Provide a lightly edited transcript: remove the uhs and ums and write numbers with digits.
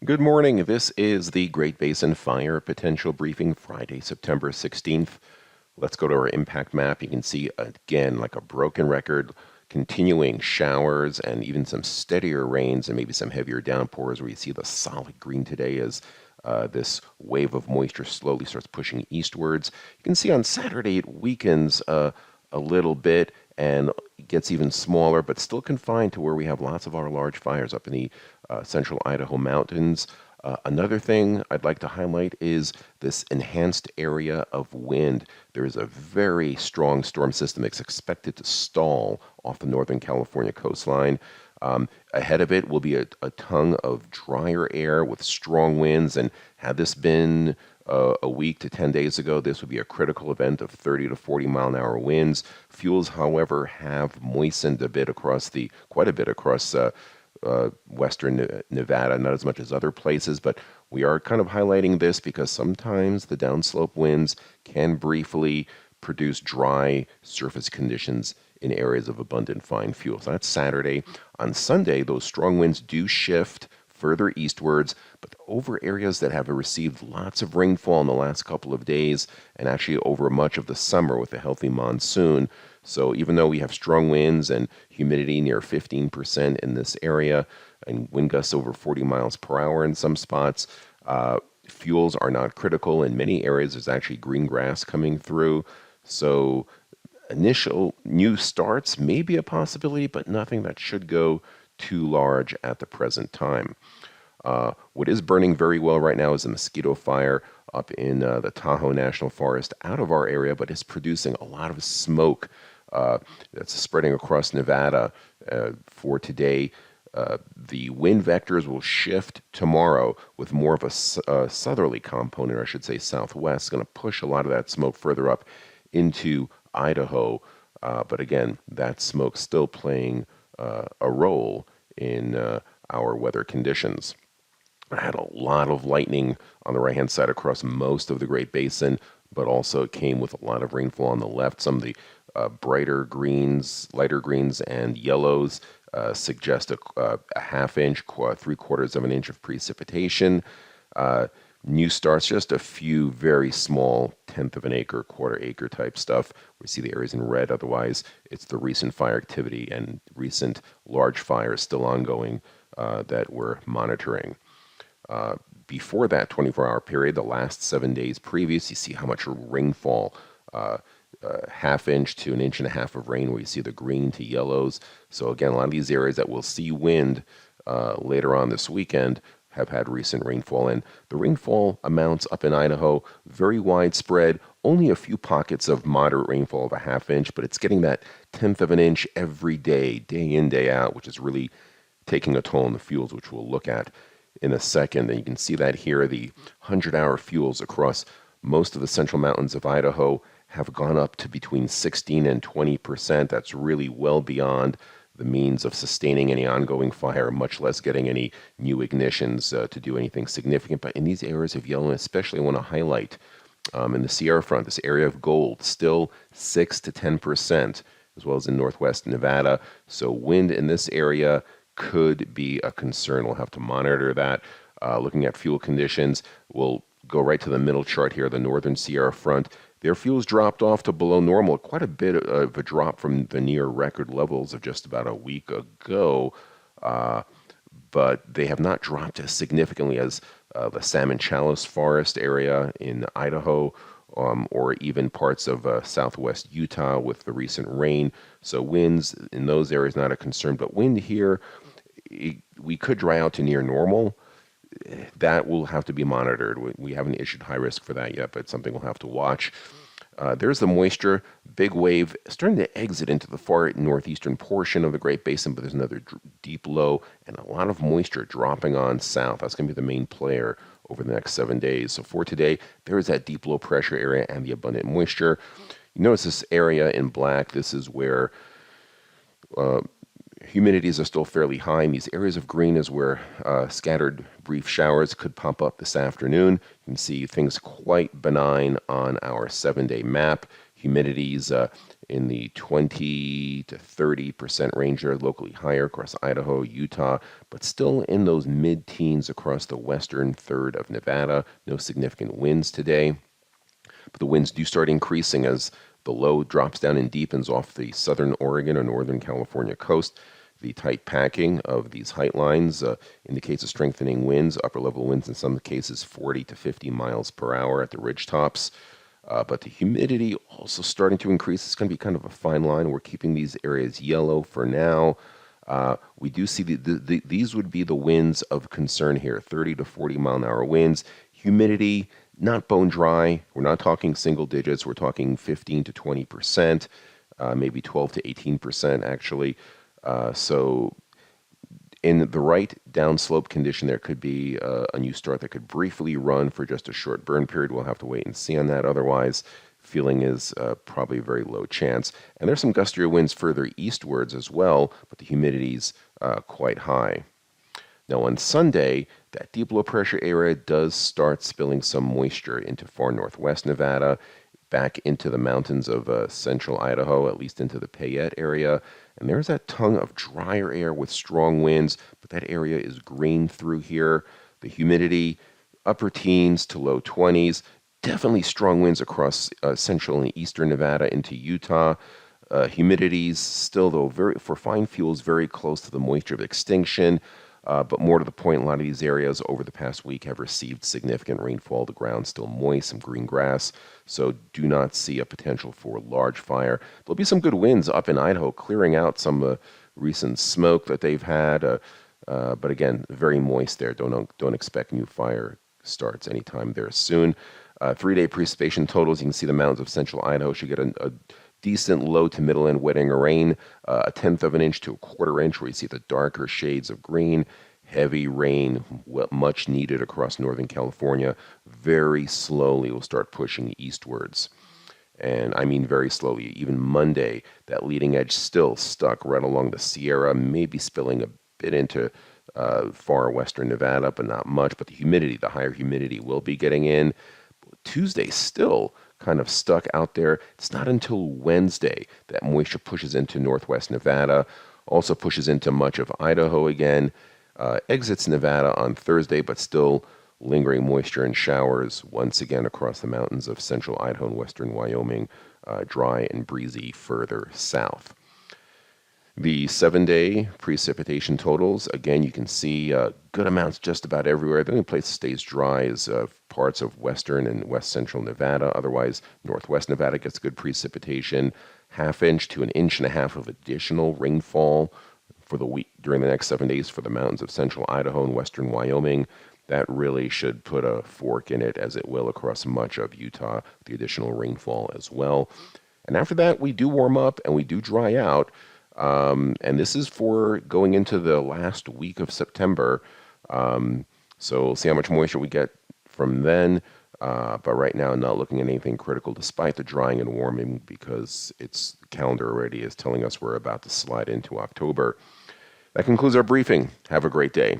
Good morning. This is the Great Basin Fire Potential Briefing, Friday, September 16th. Let's go to our impact map. You can see, again, like a broken record, continuing showers and even some steadier rains and maybe some heavier downpours where you see the solid green today as this wave of moisture slowly starts pushing eastwards. You can see on Saturday it weakens a little bit and gets even smaller, but still confined to where we have lots of our large fires up in the central Idaho mountains. Another thing I'd like to highlight is this enhanced area of wind. There is a very strong storm system that's expected to stall off the Northern California coastline. Ahead of it will be a tongue of drier air with strong winds, and had this been a week to 10 days ago, this would be a critical event of 30 to 40 mile an hour winds. Fuels, however, have moistened quite a bit across western Nevada, not as much as other places, but we are kind of highlighting this because sometimes the downslope winds can briefly produce dry surface conditions in areas of abundant fine fuel. So that's Saturday. On Sunday, those strong winds do shift further eastwards, but over areas that have received lots of rainfall in the last couple of days and actually over much of the summer with a healthy monsoon. So even though we have strong winds and humidity near 15% in this area and wind gusts over 40 miles per hour in some spots, fuels are not critical. In many areas, there's actually green grass coming through. So initial new starts may be a possibility, but nothing that should go too large at the present time. What is burning very well right now is a mosquito fire up in the Tahoe National Forest out of our area, but it's producing a lot of smoke that's spreading across Nevada for today. The wind vectors will shift tomorrow with more of a southerly component, or I should say southwest, going to push a lot of that smoke further up into Idaho. But again, that smoke still playing a role in our weather conditions. I had a lot of lightning on the right-hand side across most of the Great Basin, but also it came with a lot of rainfall on the left. Some of the brighter greens, lighter greens, and yellows suggest a half inch, three-quarters of an inch of precipitation. New starts, just a few very small tenth of an acre, quarter acre type stuff. We see the areas in red. Otherwise, it's the recent fire activity and recent large fires still ongoing that we're monitoring. Before that 24-hour period, the last 7 days previous, you see how much rainfall, half inch to an inch and a half of rain, where you see the green to yellows. So again, a lot of these areas that will see wind later on this weekend have had recent rainfall, and the rainfall amounts up in Idaho very widespread. Only a few pockets of moderate rainfall of a half inch, but it's getting that tenth of an inch every day, day in, day out, which is really taking a toll on the fuels, which we'll look at in a second. And you can see that here, the 100-hour fuels across most of the central mountains of Idaho have gone up to between 16 and 20%. That's really well beyond the means of sustaining any ongoing fire, much less getting any new ignitions to do anything significant. But in these areas of yellow, especially I want to highlight in the Sierra Front, this area of gold, still 6 to 10%, as well as in northwest Nevada. So wind in this area could be a concern. We'll have to monitor that. Looking at fuel conditions, we'll go right to the middle chart here, the northern Sierra Front. Their fuels dropped off to below normal, quite a bit of a drop from the near record levels of just about a week ago, but they have not dropped as significantly as the Salmon Chalice Forest area in Idaho, or even parts of southwest Utah with the recent rain. So winds in those areas not a concern, but wind here, we could dry out to near normal. That will have to be monitored. We haven't issued high risk for that yet, but it's something we'll have to watch. There's the moisture, big wave starting to exit into the far northeastern portion of the Great Basin, but there's another deep low and a lot of moisture dropping on south. That's going to be the main player over the next 7 days. So for today, there is that deep low pressure area and the abundant moisture. You notice this area in black. This is where humidities are still fairly high, and these areas of green is where scattered brief showers could pop up this afternoon. You can see things quite benign on our 7-day map. Humidities in the 20 to 30% range there, locally higher across Idaho, Utah, but still in those mid-teens across the western third of Nevada. No significant winds today. But the winds do start increasing as the low drops down and deepens off the southern Oregon or northern California coast. The tight packing of these height lines indicates a strengthening winds, upper level winds in some cases 40 to 50 miles per hour at the ridge tops. But the humidity also starting to increase. It's going to be kind of a fine line. We're keeping these areas yellow for now. We do see these would be the winds of concern here, 30 to 40 mile an hour winds. Humidity, not bone dry. We're not talking single digits. We're talking 15 to 20%, maybe 12 to 18% actually. So in the right downslope condition, there could be a new start that could briefly run for just a short burn period. We'll have to wait and see on that. Otherwise, feeling is probably a very low chance. And there's some gustier winds further eastwards as well, but the humidity's quite high. Now on Sunday, that deep low pressure area does start spilling some moisture into far northwest Nevada, back into the mountains of central Idaho, at least into the Payette area. And there's that tongue of drier air with strong winds, but that area is green through here. The humidity, upper teens to low 20s. Definitely strong winds across central and eastern Nevada into Utah. Humidities still, though, for fine fuels, very close to the moisture of extinction. But more to the point, a lot of these areas over the past week have received significant rainfall. The ground's still moist, some green grass, so do not see a potential for large fire. There'll be some good winds up in Idaho, clearing out some recent smoke that they've had. But again, very moist there. Don't expect new fire starts anytime there soon. 3-day precipitation totals, you can see the mountains of central Idaho should get a decent low to middle end wetting or rain, 1/10 of an inch to 1/4 inch, where you see the darker shades of green. Heavy rain, much needed across Northern California. Very slowly will start pushing eastwards. And I mean very slowly. Even Monday, that leading edge still stuck right along the Sierra, maybe spilling a bit into far western Nevada, but not much. But the humidity, the higher humidity will be getting in. Tuesday still kind of stuck out there. It's not until Wednesday that moisture pushes into northwest Nevada, also pushes into much of Idaho again, exits Nevada on Thursday, but still lingering moisture and showers once again across the mountains of central Idaho and western Wyoming, dry and breezy further south. The 7-day precipitation totals, again, you can see good amounts just about everywhere. The only place that stays dry is parts of western and west central Nevada. Otherwise, northwest Nevada gets good precipitation, 1/2 inch to 1.5 inches of additional rainfall for the week during the next 7 days for the mountains of central Idaho and western Wyoming. That really should put a fork in it, as it will across much of Utah, the additional rainfall as well. And after that, we do warm up and we do dry out. And this is for going into the last week of September. So we'll see how much moisture we get from then. But right now, not looking at anything critical despite the drying and warming, because its calendar already is telling us we're about to slide into October. That concludes our briefing. Have a great day.